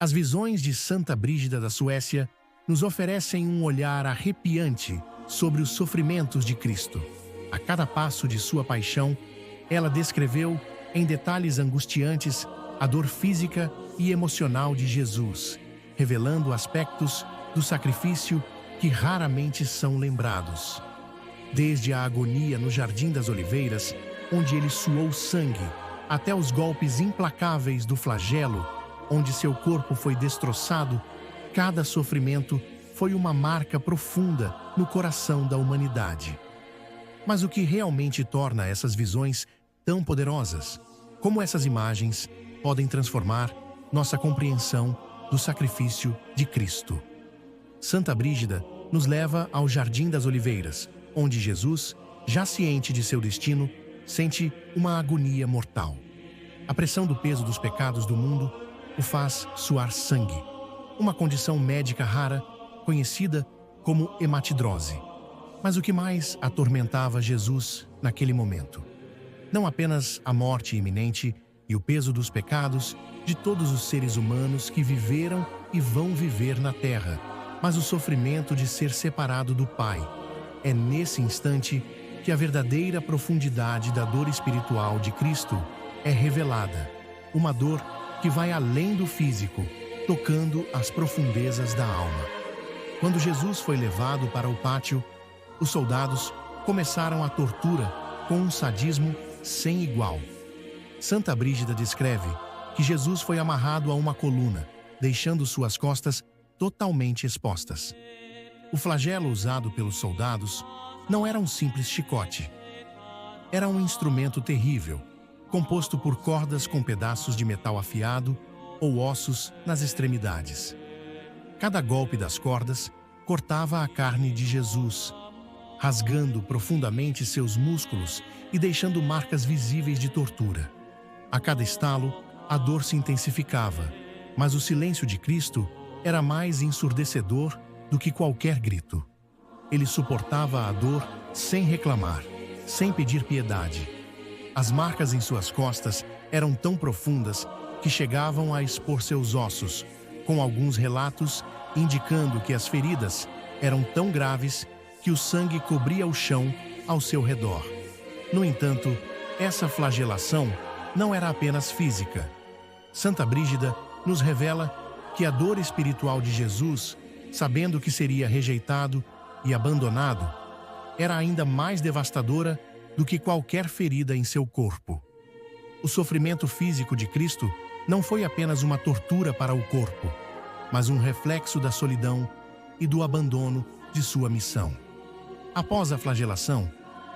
As visões de Santa Brígida da Suécia nos oferecem um olhar arrepiante sobre os sofrimentos de Cristo. A cada passo de sua paixão, ela descreveu, em detalhes angustiantes, a dor física e emocional de Jesus, revelando aspectos do sacrifício que raramente são lembrados. Desde a agonia no Jardim das Oliveiras, onde ele suou sangue, até os golpes implacáveis do flagelo, onde seu corpo foi destroçado, cada sofrimento foi uma marca profunda no coração da humanidade. Mas o que realmente torna essas visões tão poderosas? Como essas imagens podem transformar nossa compreensão do sacrifício de Cristo? Santa Brígida nos leva ao Jardim das Oliveiras, onde Jesus, já ciente de seu destino, sente uma agonia mortal. A pressão do peso dos pecados do mundo o faz suar sangue, uma condição médica rara, conhecida como hematidrose. Mas o que mais atormentava Jesus naquele momento? Não apenas a morte iminente e o peso dos pecados de todos os seres humanos que viveram e vão viver na terra, mas o sofrimento de ser separado do Pai. É nesse instante que a verdadeira profundidade da dor espiritual de Cristo é revelada. Uma dor que vai além do físico, tocando as profundezas da alma. Quando Jesus foi levado para o pátio, os soldados começaram a tortura com um sadismo sem igual. Santa Brígida descreve que Jesus foi amarrado a uma coluna, deixando suas costas totalmente expostas. O flagelo usado pelos soldados não era um simples chicote. Era um instrumento terrível, composto por cordas com pedaços de metal afiado ou ossos nas extremidades. Cada golpe das cordas cortava a carne de Jesus, rasgando profundamente seus músculos e deixando marcas visíveis de tortura. A cada estalo, a dor se intensificava, mas o silêncio de Cristo era mais ensurdecedor do que qualquer grito. Ele suportava a dor sem reclamar, sem pedir piedade. As marcas em suas costas eram tão profundas que chegavam a expor seus ossos, com alguns relatos indicando que as feridas eram tão graves que o sangue cobria o chão ao seu redor. No entanto, essa flagelação não era apenas física. Santa Brígida nos revela que a dor espiritual de Jesus, sabendo que seria rejeitado e abandonado, era ainda mais devastadora do que qualquer ferida em seu corpo. O sofrimento físico de Cristo não foi apenas uma tortura para o corpo, mas um reflexo da solidão e do abandono de sua missão. Após a flagelação,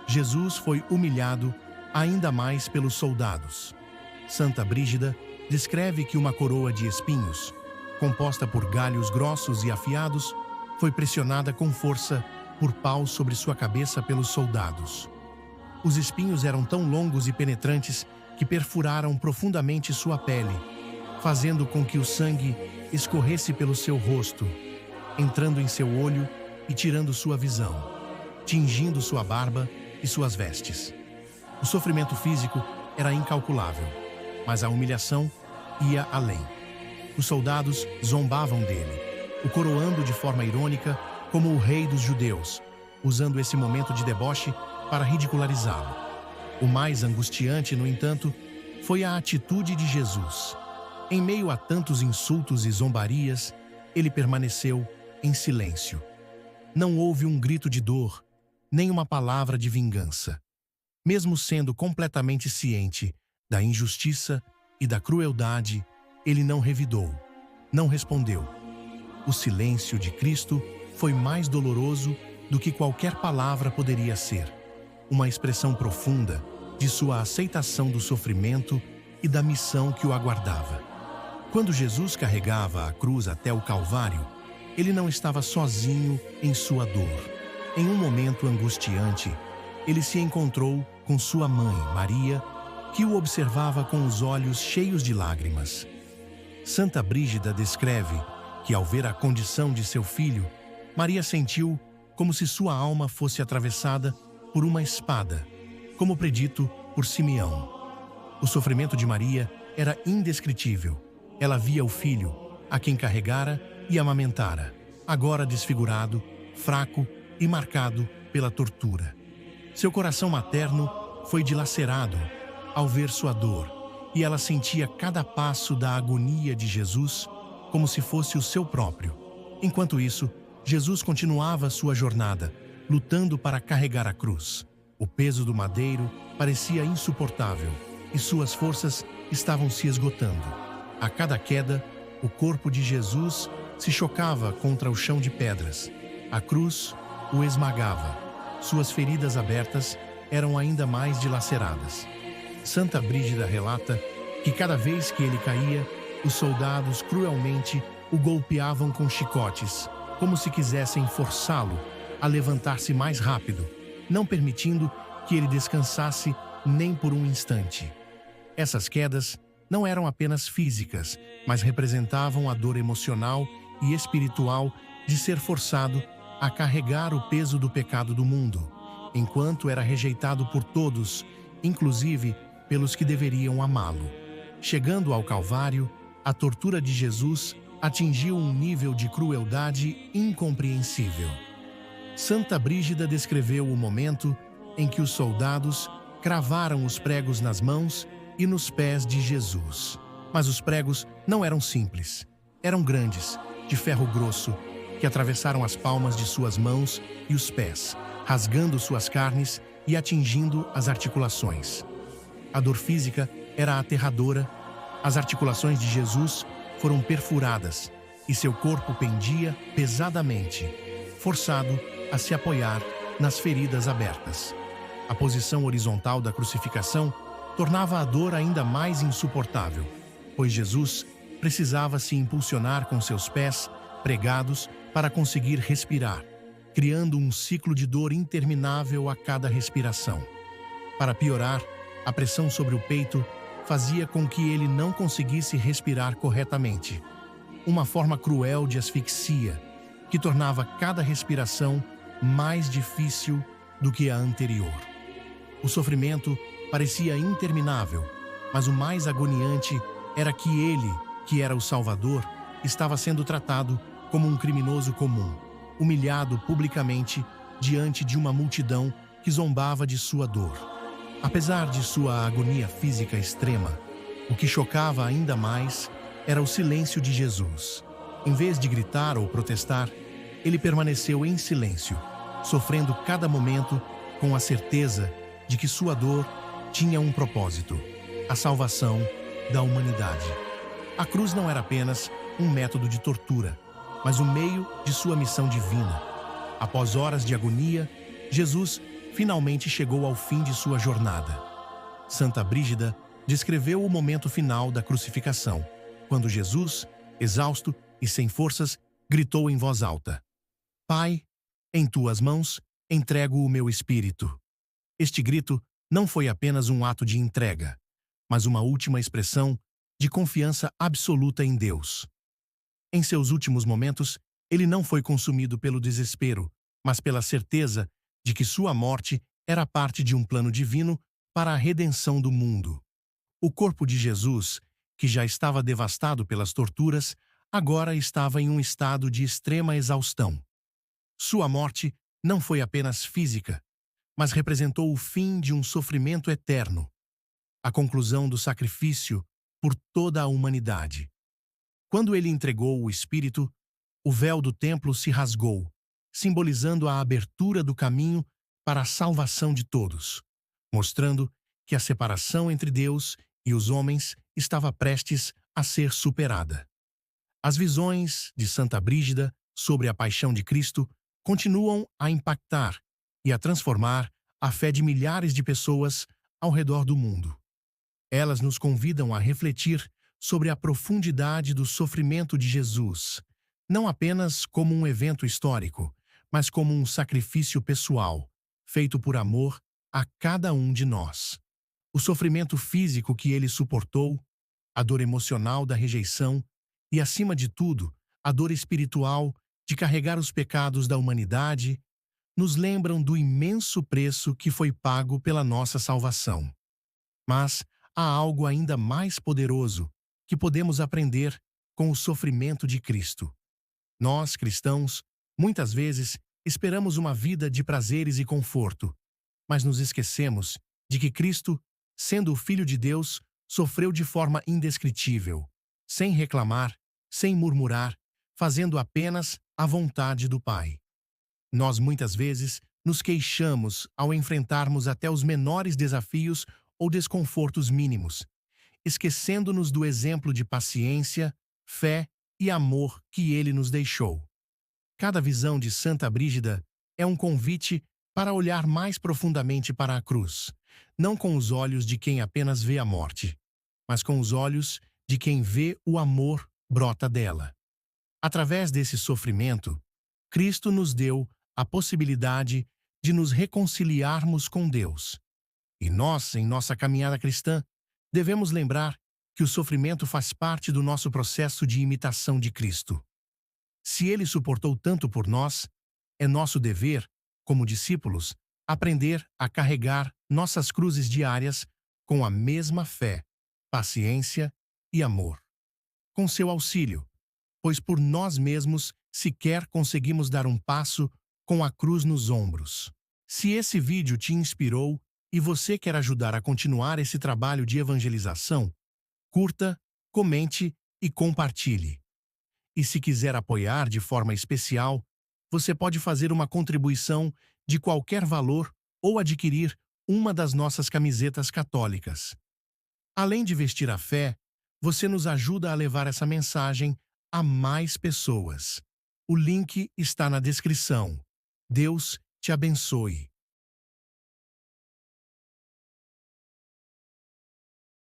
Jesus foi humilhado ainda mais pelos soldados. Santa Brígida descreve que uma coroa de espinhos, composta por galhos grossos e afiados, foi pressionada com força por paus sobre sua cabeça pelos soldados. Os espinhos eram tão longos e penetrantes que perfuraram profundamente sua pele, fazendo com que o sangue escorresse pelo seu rosto, entrando em seu olho e tirando sua visão, tingindo sua barba e suas vestes. O sofrimento físico era incalculável, mas a humilhação ia além. Os soldados zombavam dele, o coroando de forma irônica como o rei dos judeus, usando esse momento de deboche para ridicularizá-lo. O mais angustiante, no entanto, foi a atitude de Jesus. Em meio a tantos insultos e zombarias, ele permaneceu em silêncio. Não houve um grito de dor, nem uma palavra de vingança. Mesmo sendo completamente ciente da injustiça e da crueldade, ele não revidou, não respondeu. O silêncio de Cristo foi mais doloroso do que qualquer palavra poderia ser, uma expressão profunda de sua aceitação do sofrimento e da missão que o aguardava. Quando Jesus carregava a cruz até o Calvário, ele não estava sozinho em sua dor. Em um momento angustiante, ele se encontrou com sua mãe, Maria, que o observava com os olhos cheios de lágrimas. Santa Brígida descreve que, ao ver a condição de seu filho, Maria sentiu como se sua alma fosse atravessada por uma espada, como predito por Simeão. O sofrimento de Maria era indescritível. Ela via o filho, a quem carregara e amamentara, agora desfigurado, fraco e marcado pela tortura. Seu coração materno foi dilacerado ao ver sua dor, e ela sentia cada passo da agonia de Jesus como se fosse o seu próprio. Enquanto isso, Jesus continuava sua jornada, lutando para carregar a cruz. O peso do madeiro parecia insuportável e suas forças estavam se esgotando. A cada queda, o corpo de Jesus se chocava contra o chão de pedras. A cruz o esmagava. Suas feridas abertas eram ainda mais dilaceradas. Santa Brígida relata que cada vez que ele caía, os soldados cruelmente o golpeavam com chicotes, como se quisessem forçá-lo a levantar-se mais rápido, não permitindo que ele descansasse nem por um instante. Essas quedas não eram apenas físicas, mas representavam a dor emocional e espiritual de ser forçado a carregar o peso do pecado do mundo, enquanto era rejeitado por todos, inclusive pelos que deveriam amá-lo. Chegando ao Calvário, a tortura de Jesus atingiu um nível de crueldade incompreensível. Santa Brígida descreveu o momento em que os soldados cravaram os pregos nas mãos e nos pés de Jesus. Mas os pregos não eram simples. Eram grandes, de ferro grosso, que atravessaram as palmas de suas mãos e os pés, rasgando suas carnes e atingindo as articulações. A dor física era aterradora. As articulações de Jesus foram perfuradas e seu corpo pendia pesadamente, forçado a se apoiar nas feridas abertas. A posição horizontal da crucificação tornava a dor ainda mais insuportável, pois Jesus precisava se impulsionar com seus pés pregados para conseguir respirar, criando um ciclo de dor interminável a cada respiração. Para piorar, a pressão sobre o peito fazia com que ele não conseguisse respirar corretamente. Uma forma cruel de asfixia, que tornava cada respiração mais difícil do que a anterior. O sofrimento parecia interminável, mas o mais agoniante era que ele, que era o Salvador, estava sendo tratado como um criminoso comum, humilhado publicamente diante de uma multidão que zombava de sua dor. Apesar de sua agonia física extrema, o que chocava ainda mais era o silêncio de Jesus. Em vez de gritar ou protestar, ele permaneceu em silêncio, sofrendo cada momento com a certeza de que sua dor tinha um propósito: a salvação da humanidade. A cruz não era apenas um método de tortura, mas o meio de sua missão divina. Após horas de agonia, Jesus finalmente chegou ao fim de sua jornada. Santa Brígida descreveu o momento final da crucificação, quando Jesus, exausto e sem forças, gritou em voz alta: Pai, em tuas mãos entrego o meu espírito. Este grito não foi apenas um ato de entrega, mas uma última expressão de confiança absoluta em Deus. Em seus últimos momentos, ele não foi consumido pelo desespero, mas pela certeza de que sua morte era parte de um plano divino para a redenção do mundo. O corpo de Jesus, que já estava devastado pelas torturas, agora estava em um estado de extrema exaustão. Sua morte não foi apenas física, mas representou o fim de um sofrimento eterno, a conclusão do sacrifício por toda a humanidade. Quando ele entregou o Espírito, o véu do templo se rasgou, simbolizando a abertura do caminho para a salvação de todos, mostrando que a separação entre Deus e os homens estava prestes a ser superada. As visões de Santa Brígida sobre a paixão de Cristo continuam a impactar e a transformar a fé de milhares de pessoas ao redor do mundo. Elas nos convidam a refletir sobre a profundidade do sofrimento de Jesus, não apenas como um evento histórico, mas como um sacrifício pessoal, feito por amor a cada um de nós. O sofrimento físico que ele suportou, a dor emocional da rejeição e, acima de tudo, a dor espiritual de carregar os pecados da humanidade, nos lembram do imenso preço que foi pago pela nossa salvação. Mas há algo ainda mais poderoso que podemos aprender com o sofrimento de Cristo. Nós, cristãos, muitas vezes esperamos uma vida de prazeres e conforto, mas nos esquecemos de que Cristo, sendo o Filho de Deus, sofreu de forma indescritível, sem reclamar, sem murmurar, fazendo apenas a vontade do Pai. Nós muitas vezes nos queixamos ao enfrentarmos até os menores desafios ou desconfortos mínimos, esquecendo-nos do exemplo de paciência, fé e amor que ele nos deixou. Cada visão de Santa Brígida é um convite para olhar mais profundamente para a cruz, não com os olhos de quem apenas vê a morte, mas com os olhos de quem vê o amor brota dela. Através desse sofrimento, Cristo nos deu a possibilidade de nos reconciliarmos com Deus. E nós, em nossa caminhada cristã, devemos lembrar que o sofrimento faz parte do nosso processo de imitação de Cristo. Se ele suportou tanto por nós, é nosso dever, como discípulos, aprender a carregar nossas cruzes diárias com a mesma fé, paciência e amor. Com seu auxílio, pois por nós mesmos sequer conseguimos dar um passo com a cruz nos ombros. Se esse vídeo te inspirou e você quer ajudar a continuar esse trabalho de evangelização, curta, comente e compartilhe. E se quiser apoiar de forma especial, você pode fazer uma contribuição de qualquer valor ou adquirir uma das nossas camisetas católicas. Além de vestir a fé, você nos ajuda a levar essa mensagem a mais pessoas. O link está na descrição. Deus te abençoe.